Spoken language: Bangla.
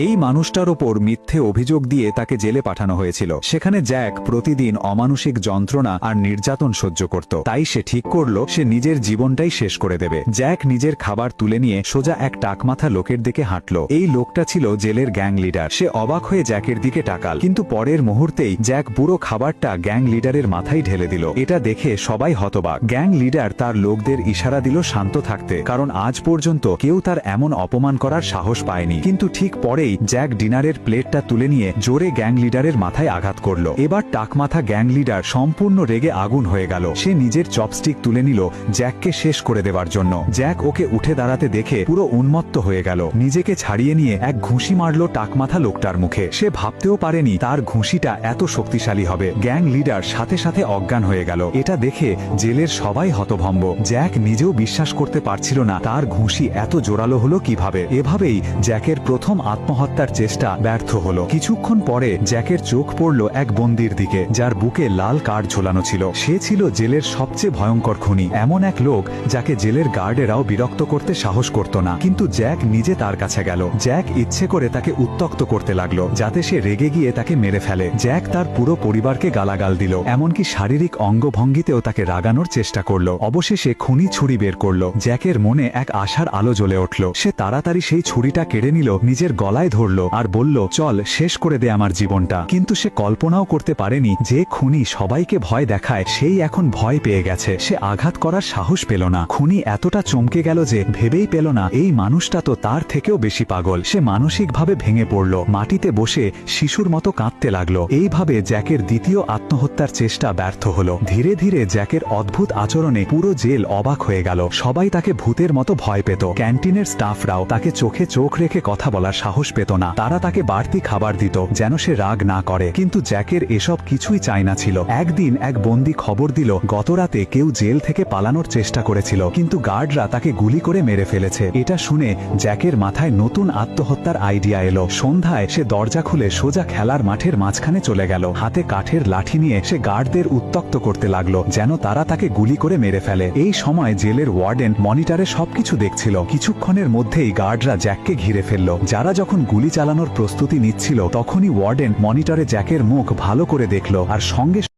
এই মানুষটার ওপর মিথ্যে অভিযোগ দিয়ে তাকে জেলে পাঠানো হয়েছিল। সেখানে জ্যাক প্রতিদিন অমানসিক যন্ত্রণা আর নির্যাতন সহ্য করত। তাই সে ঠিক করল সে নিজের জীবনটাই শেষ করে দেবে। জ্যাক নিজের খাবার তুলে নিয়ে সোজা এক টাকমাথা লোকের দিকে হাঁটল। এই লোকটা ছিল জেলের গ্যাং লিডার। সে অবাক হয়ে জ্যাকের দিকে তাকাল, কিন্তু পরের মুহূর্তেই জ্যাক পুরো খাবারটা গ্যাং লিডারের মাথায় ঢেলে দিল। এটা দেখে সবাই হতবাক। গ্যাং লিডার তার লোকদের ইশারা দিল শান্ত থাকতে, কারণ আজ পর্যন্ত কেউ তার এমন অপমান করার সাহস পায়নি। কিন্তু ঠিক পরেই জ্যাক ডিনারের প্লেটটা তুলে নিয়ে জোরে গ্যাং লিডারের মাথায় আঘাত করল। এবার টাকমাথা গ্যাং লিডার সম্পূর্ণ রেগে আগুন হয়ে গেল। সে নিজের চপস্টিক তুলে নিল জ্যাককে শেষ করে দেওয়ার জন্য। জ্যাক ওকে উঠে দাঁড়াতে দেখে পুরো উন্মত্ত হয়ে গেল। নিজেকে ছাড়িয়ে নিয়ে এক ঘুষি মারল টাকমাথা লোকটার মুখে। সে ভাবতেও পারেনি তার ঘুষিটা এত শক্তিশালী হবে। গ্যাং লিডার সাথে সাথে অজ্ঞান হয়ে গেল। এটা দেখে জেলের সবাই হতভম্ব। জ্যাক নিজেও বিশ্বাস করতে পারছিল না তার ঘুষি এত জোরালো হলো কিভাবে। এভাবেই জ্যাকের প্রথম আত্মহত্যার চেষ্টা ব্যর্থ হলো। কিছুক্ষণ পরে জ্যাকের চোখ পড়ল এক বন্দির দিকে, যার বুকে লাল কার্ড ঝোলানো ছিল। সে ছিল জেলের সবচেয়ে ভয়ঙ্কর খুনি, এমন এক লোক যাকে জেলের গার্ডেরাও বিরক্ত করতে সাহস করত না। কিন্তু জ্যাক নিজে তার কাছে গেল। জ্যাক ইচ্ছে করে তাকে উত্ত্যক্ত করতে লাগলো, যাতে সে রেগে গিয়ে তাকে মেরে ফেলে। জ্যাক তার পুরো পরিবারকে গালাগাল দিল, এমনকি শারীরিক অঙ্গভঙ্গিতেও তাকে রাগানোর চেষ্টা করলো। অবশেষে খুনি ছুরি বের করলো। জ্যাকের মনে এক আশার আলো জ্বলে উঠল। সে তাড়াতাড়ি সেই ছুরিটা কেড়ে নিল, নিজের গলায় ধরল আর বলল, চল শেষ করে দে আমার জীবনটা। কিন্তু সে কল্পনাও করতে পারেনি যে খুনি সবাইকে ভয় দেখায় সেই এখন ভয় পেয়ে গেছে। সে আঘাত করার সাহস পেল না। খুনি এতটা চমকে গেল যে ভেবেই পেল না এই মানুষটা তো তার থেকেও বেশি পাগল। সে মানসিকভাবে ভেঙে পড়ল, মাটিতে বসে শিশুর মতো কাঁদতে লাগলো। এইভাবে জ্যাকের দ্বিতীয় আত্মহত্যার চেষ্টা ব্যর্থ হলো। ধীরে ধীরে জ্যাকের অদ্ভুত আচরণে পুরো জেল অবাক হয়ে গেল। সবাই তাকে ভূতের মতো ভয় পেত। ক্যান্টিনের স্টাফরাও তাকে চোখে চোখ রেখে কথা বলার সাহস পেত না। তারা তাকে বাড়তি খাবার দিত যেন সে রাগ না করে। কিন্তু জ্যাকের এসব কিছুই চাই না ছিল। একদিন এক বন্দী খবর দিল গতরাতে কেউ জেল থেকে পালানোর চেষ্টা করেছিল, কিন্তু গার্ডরা তাকে গুলি করে মেরে ফেলেছে। এটা শুনে জ্যাকের মাথায় নতুন আত্মহত্যার আইডিয়া এলো। সন্ধ্যায় সে দরজা খুলে সোজা খেলার মাঠের মাঝখানে চলে গেল। হাতে কাঠের লাঠি নিয়ে সে গার্ডদের উত্ত্যক্ত করতে লাগলো যেন তারা তাকে গুলি করে মেরে ফেলে। এই সময় জেলের ওয়ার্ডেন মনিটরে সবকিছু দেখছিল। কিছুক্ষণের মধ্যেই গার্ডরা জ্যাককে ঘিরে ফেলল। যারা যখন গুলি চালানোর প্রস্তুতি নিচ্ছিল তখনই ওয়ার্ডেন মনিটরে জ্যাকের মুখ ভালো করে দেখল আর সঙ্গে